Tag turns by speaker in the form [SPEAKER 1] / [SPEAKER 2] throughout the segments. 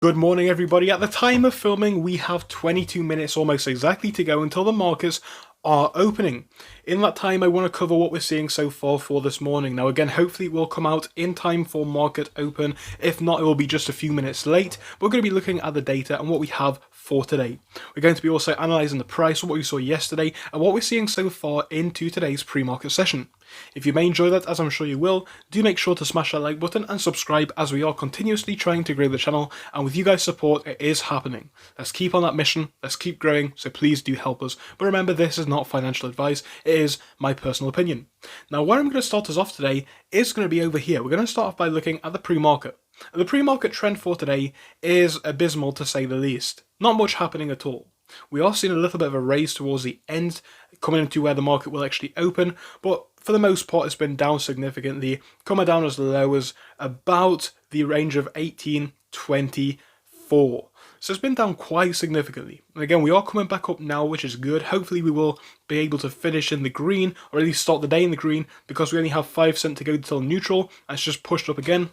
[SPEAKER 1] Good morning, everybody. At the time of filming, we have 22 minutes almost exactly to go until the markets are opening. In that time, I want to cover what we're seeing so far for this morning. Now, again, hopefully it will come out in time for market open. If not, it will be just a few minutes late. We're going to be looking at the data and what we have for today. We're going to be also analysing the price of what we saw yesterday and what we're seeing so far into today's pre-market session. If you may enjoy that, as I'm sure you will, do make sure to smash that like button and subscribe, as we are continuously trying to grow the channel, and with you guys' support it is happening. Let's keep on that mission, let's keep growing, so please do help us. But remember, this is not financial advice, it is my personal opinion. Now, where I'm going to start us off today is going to be over here. We're going to start off by looking at the pre-market. The pre-market trend for today is abysmal, to say the least. Not much happening at all. We are seeing a little bit of a raise towards the end, coming into where the market will actually open, but for the most part it's been down significantly, coming down as low as about the range of 1824. So it's been down quite significantly. And again, we are coming back up now, which is good. Hopefully we will be able to finish in the green, or at least start the day in the green, because we only have 5 cents to go till neutral, and it's just pushed up again.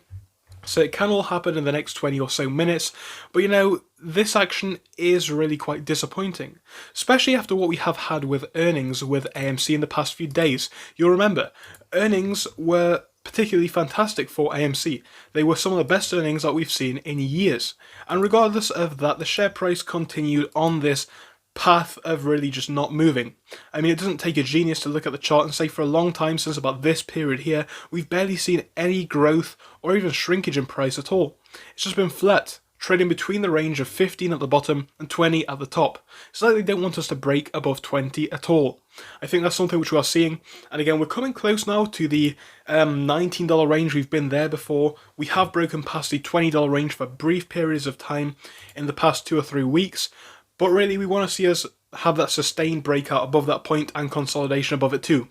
[SPEAKER 1] So it can all happen in the next 20 or so minutes, but you know, this action is really quite disappointing, especially after what we have had with earnings with AMC in the past few days. You'll remember, earnings were particularly fantastic for AMC. They were some of the best earnings that we've seen in years, and regardless of that, the share price continued on this path of really just not moving. I mean, it doesn't take a genius to look at the chart and say for a long time, since about this period here, we've barely seen any growth or even shrinkage in price at all. It's just been flat, trading between the range of 15 at the bottom and 20 at the top. It's like they don't want us to break above 20 at all. I think that's something which we are seeing, and again, we're coming close now to the $19 range. We've been there before. We have broken past the $20 range for brief periods of time in the past 2 or 3 weeks. But really, we want to see us have that sustained breakout above that point and consolidation above it too.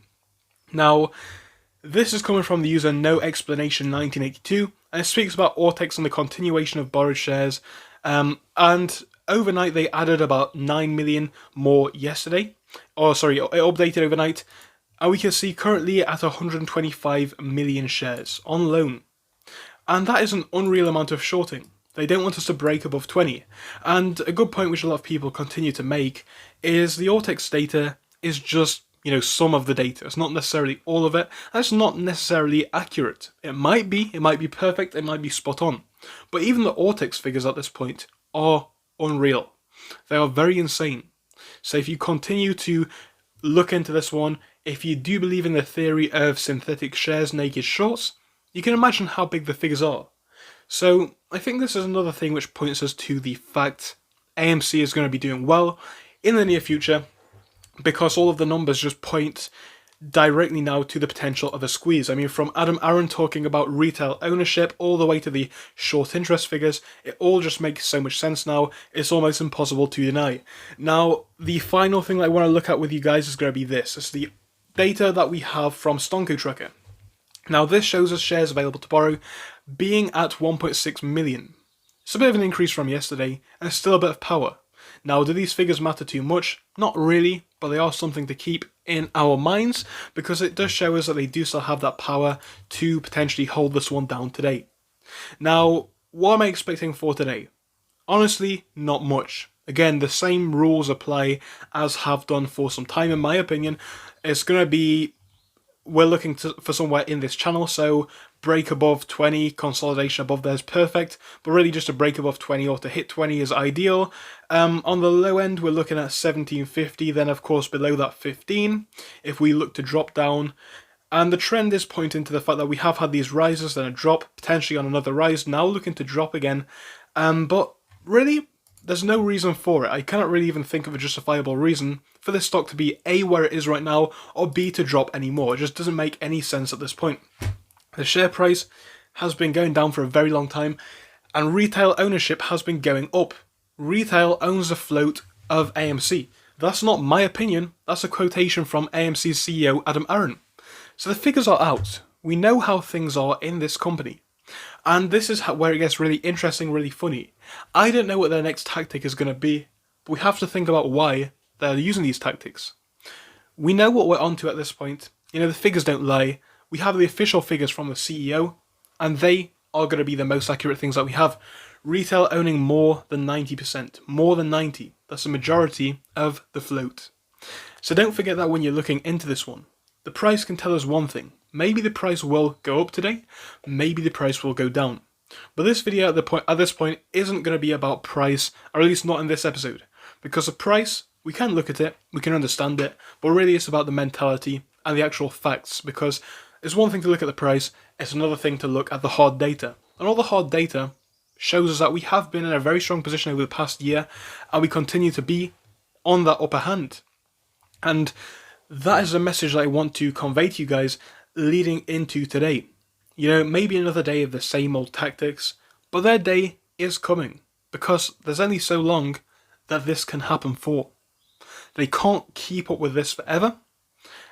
[SPEAKER 1] Now, this is coming from the user No Explanation 1982, and it speaks about Ortex and the continuation of borrowed shares. And overnight, they added about 9 million more yesterday. Or sorry, it updated overnight, and we can see currently at 125 million shares on loan. And that is an unreal amount of shorting. They don't want us to break above 20. And a good point which a lot of people continue to make is the Ortex data is just, some of the data. It's not necessarily all of it. That's not necessarily accurate. It might be perfect, it might be spot on. But even the Ortex figures at this point are unreal. They are very insane. So if you continue to look into this one, if you do believe in the theory of synthetic shares, naked shorts, you can imagine how big the figures are. So I think this is another thing which points us to the fact AMC is going to be doing well in the near future, because all of the numbers just point directly now to the potential of a squeeze. I mean, from Adam Aaron talking about retail ownership all the way to the short interest figures, it all just makes so much sense now, it's almost impossible to deny. Now, the final thing that I want to look at with you guys is going to be this. It's the data that we have from Stonko Tracker. Now, this shows us shares available to borrow being at 1.6 million. It's a bit of an increase from yesterday, and it's still a bit of power. Now, do these figures matter too much? Not really, but they are something to keep in our minds, because it does show us that they do still have that power to potentially hold this one down today. Now, what am I expecting for today? Honestly, not much. Again, the same rules apply as have done for some time, in my opinion. It's going to be, we're looking for somewhere in this channel, so break above 20, consolidation above there is perfect, but really just a break above 20 or to hit 20 is ideal. On the low end, we're looking at 1750, then of course below that 15, if we look to drop down. And the trend is pointing to the fact that we have had these rises, then a drop, potentially on another rise, now looking to drop again. But really, there's no reason for it. I cannot really even think of a justifiable reason for this stock to be A, where it is right now, or B, to drop anymore. It just doesn't make any sense at this point. The share price has been going down for a very long time, and retail ownership has been going up. Retail owns the float of AMC. That's not my opinion, that's a quotation from AMC's CEO Adam Aaron. So the figures are out. We know how things are in this company. And this is where it gets really interesting, really funny. I don't know what their next tactic is going to be, but we have to think about why they're using these tactics. We know what we're onto at this point. The figures don't lie. We have the official figures from the CEO, and they are going to be the most accurate things that we have. Retail owning more than 90%. More than 90. That's a majority of the float. So don't forget that when you're looking into this one. The price can tell us one thing. Maybe the price will go up today. Maybe the price will go down. But this video at this point isn't going to be about price, or at least not in this episode. Because the price, we can look at it, we can understand it, but really it's about the mentality and the actual facts, because it's one thing to look at the price, it's another thing to look at the hard data. And all the hard data shows us that we have been in a very strong position over the past year, and we continue to be on that upper hand. And that is a message that I want to convey to you guys leading into today. You know, maybe another day of the same old tactics, but their day is coming, because there's only so long that this can happen for. They can't keep up with this forever,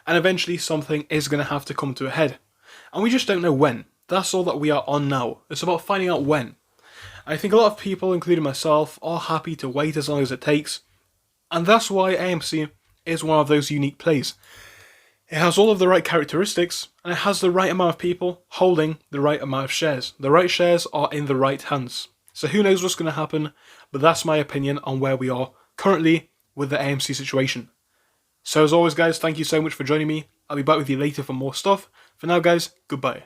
[SPEAKER 1] and eventually something is going to have to come to a head. And we just don't know when. That's all that we are on now. It's about finding out when. I think a lot of people, including myself, are happy to wait as long as it takes, and that's why AMC is one of those unique plays. It has all of the right characteristics, and it has the right amount of people holding the right amount of shares. The right shares are in the right hands. So who knows what's going to happen, but that's my opinion on where we are currently with the AMC situation. So as always guys, thank you so much for joining me. I'll be back with you later for more stuff. For now guys, goodbye.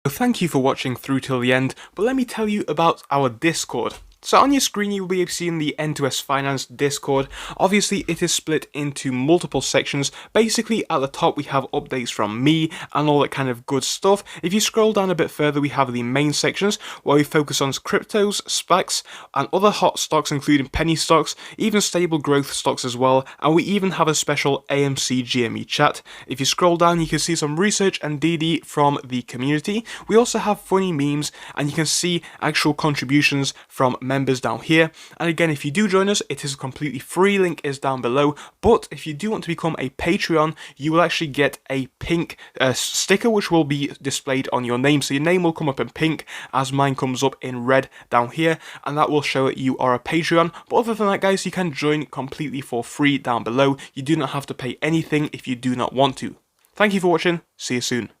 [SPEAKER 1] Thank you for watching through till the end, but let me tell you about our Discord. So on your screen you will be seeing the N2S Finance Discord. Obviously it is split into multiple sections. Basically at the top we have updates from me and all that kind of good stuff. If you scroll down a bit further we have the main sections where we focus on cryptos, SPACs and other hot stocks including penny stocks, even stable growth stocks as well, and we even have a special AMC GME chat. If you scroll down you can see some research and DD from the community. We also have funny memes and you can see actual contributions from members down here. And again, if you do join us, it is completely free, link is down below. But if you do want to become a Patreon, you will actually get a pink sticker which will be displayed on your name. So your name will come up in pink as mine comes up in red down here, and that will show that you are a Patreon. But other than that guys, you can join completely for free down below. You do not have to pay anything if you do not want to. Thank you for watching, see you soon.